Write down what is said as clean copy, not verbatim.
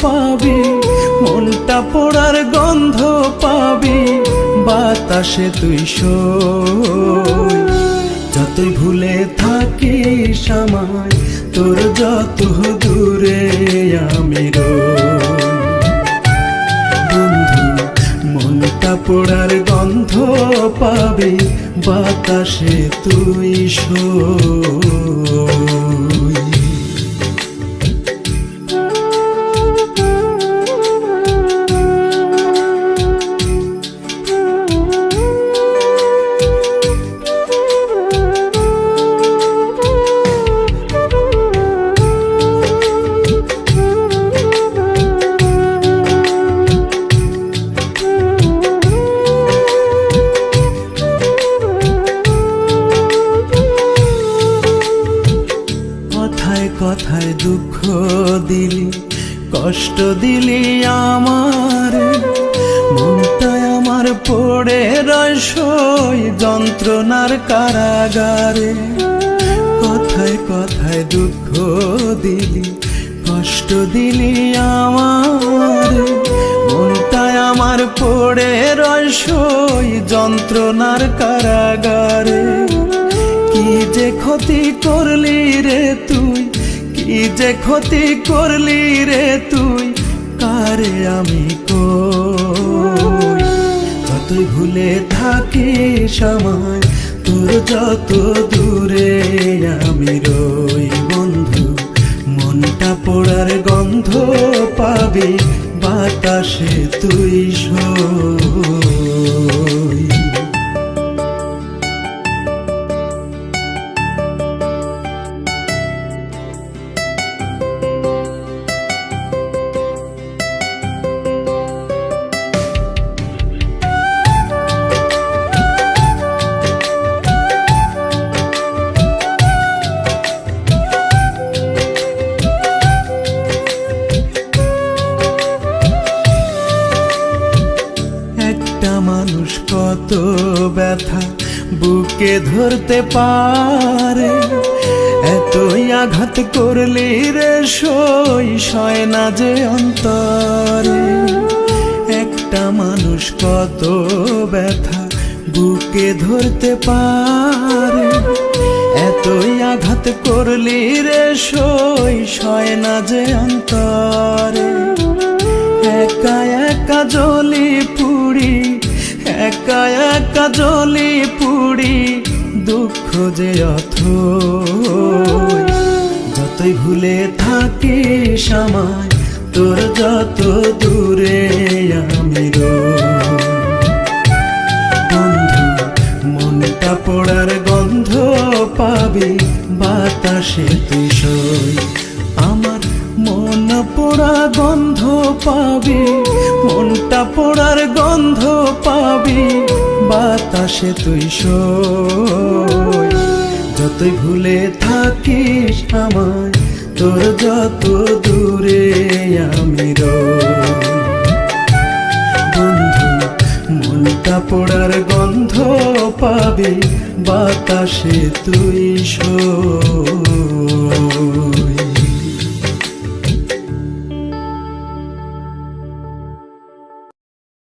পাবি, মনটা পোড়ার গন্ধ পাবি, বাতাসে তুই সই। যতই ভুলে থাকিস আমায়, তোর যত দূরে আমি রই। বন্ধু মনটা পোড়ার গন্ধ পাবি, বাতাসে তুই সই। কথায় দুঃখ দিলি, কষ্ট দিলি আমার, মনটায় আমার পড়ে রসই যন্ত্রণার কারাগারে। কথায় কথায় দুঃখ দিলি, কষ্ট দিলি আমার, মনটায় আমার পড়ে রসই যন্ত্রণার কারাগারে। কি যে ক্ষতি করলি রে তুই, কি যে ক্ষতি করলি রে তুই, কারে আমি কই। যতই ভুলে থাকিস আমায়, তোর যত দূরে আমি রই। বন্ধু মনটা পোড়ার গন্ধ পাবি, বাতাসে তুই সই। মানুষ কত ব্যথা বুকে ধরতে পারে, এতই আঘাত করলি রে সই, সয় না যে অন্তরে। একটা মানুষ কত ব্যথা বুকে ধরতে পারে, এতই আঘাত করলি রে সই, সয় না যে অন্তরে। একা একা জ্বলি পুড়ি, একা একা জ্বলি পুড়ি, দুঃখ যে অথই। যতই ভুলে থাকিস আমায়, তোর যত দূরে আমি রই। বন্ধু মনটা পোড়ার গন্ধ পাবি, বাতাসে তুই সই। আমার মন পোড়া গন্ধ পাবি, মনটা পোড়ার গন্ধ পাবি, বাতাসে তুই সই। যতই ভুলে থাকিস আমায়, তোর যত দূরে আমি রই। বন্ধু মনটা পোড়ার গন্ধ পাবি, বাতাসে তুই সই।